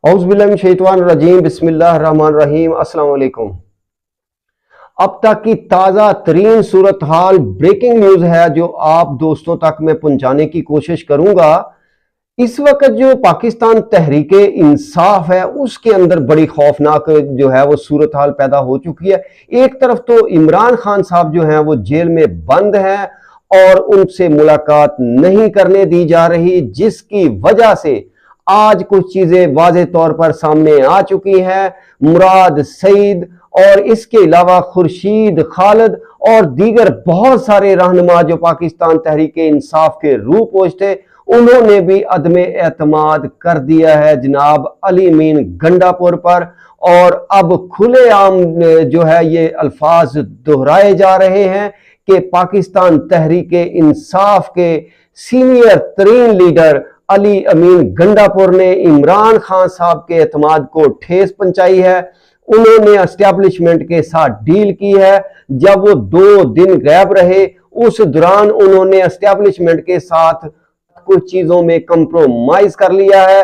اعوذ باللہ من الشیطان الرجیم، بسم اللہ الرحمن الرحیم۔ السلام علیکم۔ اب تک کی تازہ ترین صورتحال بریکنگ نیوز ہے جو آپ دوستوں تک میں پہنچانے کی کوشش کروں گا۔ اس وقت جو پاکستان تحریک انصاف ہے اس کے اندر بڑی خوفناک جو ہے وہ صورتحال پیدا ہو چکی ہے۔ ایک طرف تو عمران خان صاحب جو ہیں وہ جیل میں بند ہیں اور ان سے ملاقات نہیں کرنے دی جا رہی، جس کی وجہ سے آج کچھ چیزیں واضح طور پر سامنے آ چکی ہیں۔ مراد سعید اور اس کے علاوہ خورشید خالد اور دیگر بہت سارے رہنما جو پاکستان تحریک انصاف کے روح پوش تھے، انہوں نے بھی عدم اعتماد کر دیا ہے جناب علی امین گنڈا پور پر، اور اب کھلے عام جو ہے یہ الفاظ دہرائے جا رہے ہیں کہ پاکستان تحریک انصاف کے سینئر ترین لیڈر علی امین گنڈا پور نے عمران خان صاحب کے اعتماد کو ٹھیس پہنچائی ہے۔ انہوں نے اسٹیبلشمنٹ کے ساتھ ڈیل کی ہے۔ جب وہ 2 دن غائب رہے اس دوران انہوں نے اسٹیبلشمنٹ کے ساتھ کچھ چیزوں میں کمپرومائز کر لیا ہے۔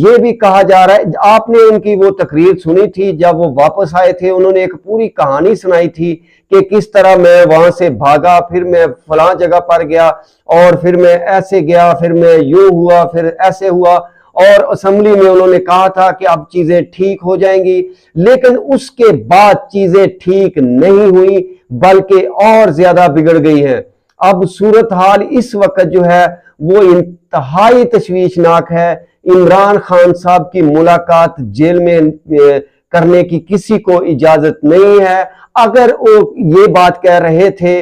یہ بھی کہا جا رہا ہے، آپ نے ان کی وہ تقریر سنی تھی جب وہ واپس آئے تھے، انہوں نے ایک پوری کہانی سنائی تھی کہ کس طرح میں وہاں سے بھاگا، پھر میں فلاں جگہ پر گیا اور پھر میں ایسے گیا، پھر میں یوں ہوا، پھر ایسے ہوا، اور اسمبلی میں انہوں نے کہا تھا کہ اب چیزیں ٹھیک ہو جائیں گی، لیکن اس کے بعد چیزیں ٹھیک نہیں ہوئی بلکہ اور زیادہ بگڑ گئی ہیں۔ اب صورتحال اس وقت جو ہے وہ انتہائی تشویشناک ہے۔ عمران خان صاحب کی ملاقات جیل میں کرنے کی کسی کو اجازت نہیں ہے۔ اگر وہ یہ بات کہہ رہے تھے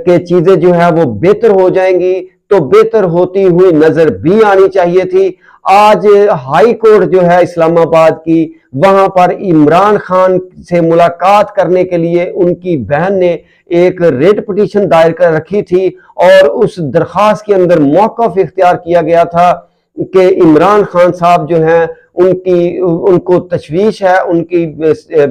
کہ چیزیں جو ہے وہ بہتر ہو جائیں گی تو بہتر ہوتی ہوئی نظر بھی آنی چاہیے تھی۔ آج ہائی کورٹ جو ہے اسلام آباد کی، وہاں پر عمران خان سے ملاقات کرنے کے لیے ان کی بہن نے ایک ریٹ پٹیشن دائر کر رکھی تھی، اور اس درخواست کے اندر موقف اختیار کیا گیا تھا کہ عمران خان صاحب جو ہیں ان کو تشویش ہے، ان کی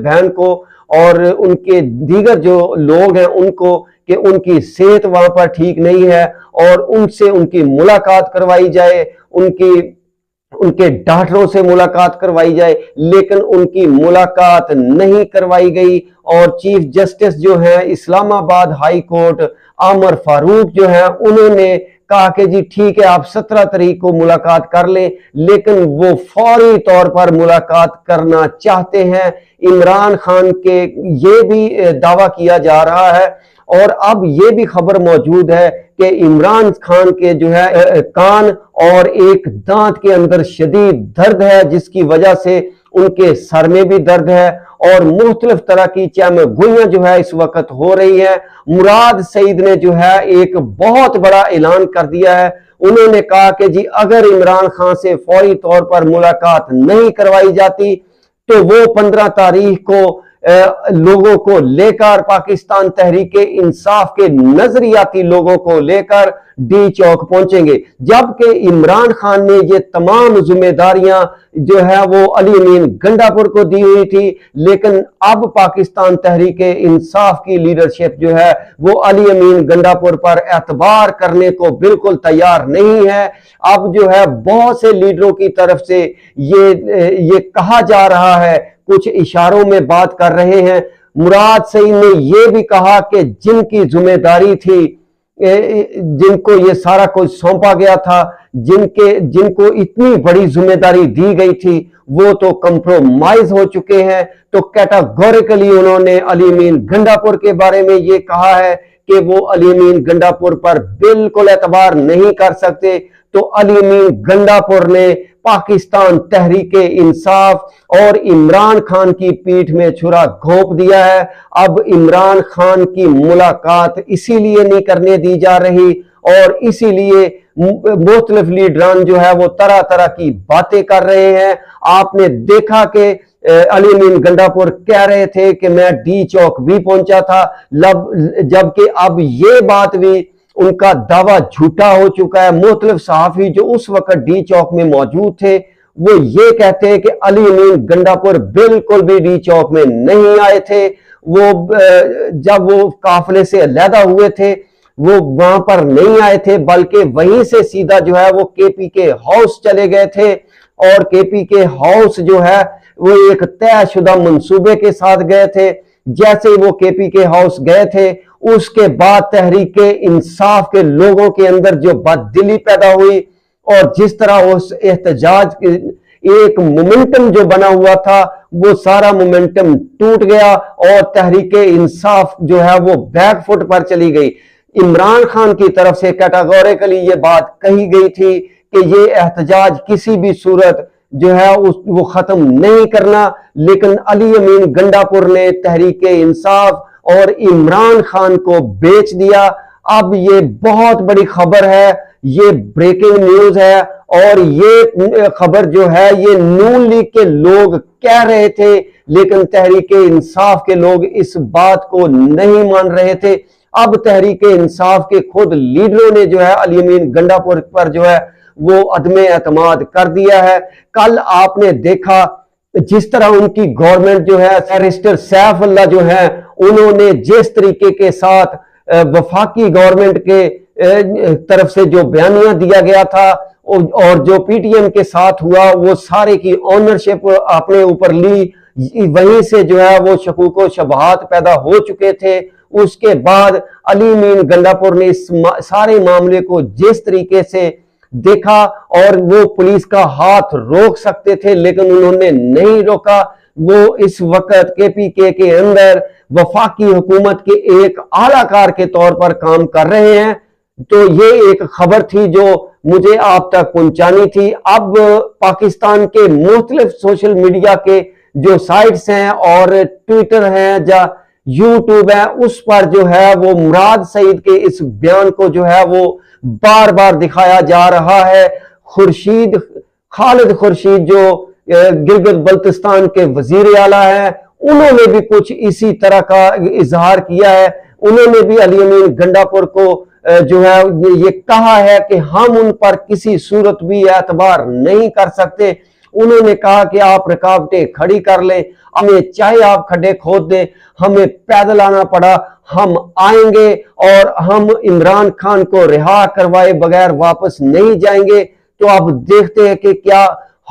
بہن کو اور ان کے دیگر جو لوگ ہیں ان کو، کہ ان کی صحت وہاں پر ٹھیک نہیں ہے اور ان سے ان کی ملاقات کروائی جائے، ان کے ڈاکٹروں سے ملاقات کروائی جائے، لیکن ان کی ملاقات نہیں کروائی گئی۔ اور چیف جسٹس جو ہیں اسلام آباد ہائی کورٹ عامر فاروق جو ہیں، انہوں نے کہا کہ جی ٹھیک ہے آپ 17 تاریخ کو ملاقات کر لیں، لیکن وہ فوری طور پر ملاقات کرنا چاہتے ہیں۔ عمران خان کے یہ بھی دعویٰ کیا جا رہا ہے، اور اب یہ بھی خبر موجود ہے کہ عمران خان کے جو ہے کان اور ایک دانت کے اندر شدید درد ہے، جس کی وجہ سے ان کے سر میں بھی درد ہے، اور مختلف طرح کی چمگوئیاں جو ہے اس وقت ہو رہی ہیں۔ مراد سعید نے جو ہے ایک بہت بڑا اعلان کر دیا ہے۔ انہوں نے کہا کہ جی اگر عمران خان سے فوری طور پر ملاقات نہیں کروائی جاتی تو وہ 15 تاریخ کو لوگوں کو لے کر، پاکستان تحریک انصاف کے نظریاتی لوگوں کو لے کر ڈی چوک پہنچیں گے، جبکہ عمران خان نے یہ تمام ذمہ داریاں جو ہے وہ علی امین گنڈا پور کو دی ہوئی تھی، لیکن اب پاکستان تحریک انصاف کی لیڈرشپ جو ہے وہ علی امین گنڈا پور پر اعتبار کرنے کو بالکل تیار نہیں ہے۔ اب جو ہے بہت سے لیڈروں کی طرف سے یہ کہا جا رہا ہے، کچھ اشاروں میں بات کر رہے ہیں۔ مراد سعید نے یہ بھی کہا کہ جن کی ذمہ داری تھی، جن کو یہ سارا کچھ سونپا گیا تھا، جن کو اتنی بڑی ذمہ داری دی گئی تھی، وہ تو کمپرومائز ہو چکے ہیں۔ تو کیٹاگوریکلی انہوں نے علی امین گنڈا پور کے بارے میں یہ کہا ہے کہ وہ علی امین گنڈا پور پر بالکل اعتبار نہیں کر سکتے۔ تو علی امین گنڈا پور نے پاکستان تحریک انصاف اور عمران خان کی پیٹھ میں چھرا گھونپ دیا ہے۔ اب عمران خان کی ملاقات اسی لیے نہیں کرنے دی جا رہی، اور اسی لیے مختلف لیڈران جو ہے وہ طرح طرح کی باتیں کر رہے ہیں۔ آپ نے دیکھا کہ علی امین گنڈا پور کہہ رہے تھے کہ میں ڈی چوک بھی پہنچا تھا، جبکہ اب یہ بات بھی ان کا دعویٰ جھوٹا ہو چکا ہے۔ مختلف صحافی جو اس وقت ڈی چوک میں موجود تھے وہ یہ کہتے ہیں کہ علی امین گنڈا پور بالکل بھی ڈی چوک میں نہیں آئے تھے۔ وہ جب وہ قافلے سے علیحدہ ہوئے تھے وہ وہاں پر نہیں آئے تھے، بلکہ وہیں سے سیدھا جو ہے وہ کے پی کے ہاؤس چلے گئے تھے، اور کے پی کے ہاؤس جو ہے وہ ایک طے شدہ منصوبے کے ساتھ گئے تھے۔ جیسے وہ کے پی کے ہاؤس گئے تھے اس کے بعد تحریک انصاف کے لوگوں کے اندر جو بددلی پیدا ہوئی اور جس طرح اس احتجاج ایک مومنٹم جو بنا ہوا تھا وہ سارا مومنٹم ٹوٹ گیا اور تحریک انصاف جو ہے وہ بیک فٹ پر چلی گئی۔ عمران خان کی طرف سے کیٹاگوریکلی یہ بات کہی گئی تھی کہ یہ احتجاج کسی بھی صورت جو ہے وہ ختم نہیں کرنا، لیکن علی امین گنڈا پور نے تحریک انصاف اور عمران خان کو بیچ دیا۔ اب یہ بہت بڑی خبر ہے، یہ بریکنگ نیوز ہے، اور یہ خبر جو ہے یہ نون لیگ کے لوگ کہہ رہے تھے لیکن تحریک انصاف کے لوگ اس بات کو نہیں مان رہے تھے۔ اب تحریک انصاف کے خود لیڈروں نے جو ہے علی امین گنڈا پور پر جو ہے وہ عدم اعتماد کر دیا ہے۔ کل آپ نے دیکھا جس طرح ان کی گورنمنٹ جو ہے بیرسٹر سیف اللہ جو ہے انہوں نے جس طریقے کے ساتھ وفاقی گورنمنٹ کے طرف سے جو بیانیہ دیا گیا تھا اور جو پی ٹی ایم کے ساتھ ہوا وہ سارے کی اونرشپ اپنے اوپر لی، وہیں سے جو ہے وہ شکوک و شبہات پیدا ہو چکے تھے۔ اس کے بعد علی امین گنڈا پور نے اس سارے معاملے کو جس طریقے سے دیکھا اور وہ پولیس کا ہاتھ روک سکتے تھے لیکن انہوں نے نہیں روکا۔ وہ اس وقت کے پی کے اندر وفاقی حکومت کے ایک اعلیٰ کار کے طور پر کام کر رہے ہیں۔ تو یہ ایک خبر تھی جو مجھے آپ تک پہنچانی تھی۔ اب پاکستان کے مختلف سوشل میڈیا کے جو سائٹس ہیں اور ٹویٹر ہیں یا یوٹیوب ہے اس پر جو ہے وہ مراد سعید کے اس بیان کو جو ہے وہ بار بار دکھایا جا رہا ہے۔ خالد خورشید جو گلگت بلتستان کے وزیر اعلیٰ ہیں انہوں نے بھی کچھ اسی طرح کا اظہار کیا ہے۔ انہوں نے بھی علی امین گنڈا پور کو جو ہے یہ کہا ہے کہ ہم ان پر کسی صورت بھی اعتبار نہیں کر سکتے۔ انہوں نے کہا کہ آپ رکاوٹیں کھڑی کر لیں، ہمیں چاہے آپ کھڈے کھود دیں، ہمیں پیدل آنا پڑا ہم آئیں گے اور ہم عمران خان کو رہا کروائے بغیر واپس نہیں جائیں گے۔ تو اب دیکھتے ہیں کہ کیا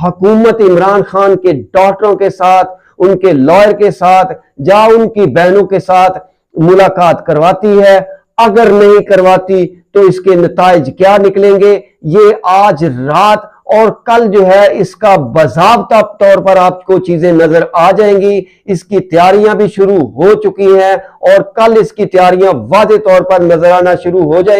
حکومت عمران خان کے ڈاکٹروں کے ساتھ، ان کے لائر کے ساتھ یا ان کی بہنوں کے ساتھ ملاقات کرواتی ہے۔ اگر نہیں کرواتی تو اس کے نتائج کیا نکلیں گے یہ آج رات اور کل جو ہے اس کا باضابطہ طور پر آپ کو چیزیں نظر آ جائیں گی۔ اس کی تیاریاں بھی شروع ہو چکی ہیں اور کل اس کی تیاریاں واضح طور پر نظر آنا شروع ہو جائیں گی۔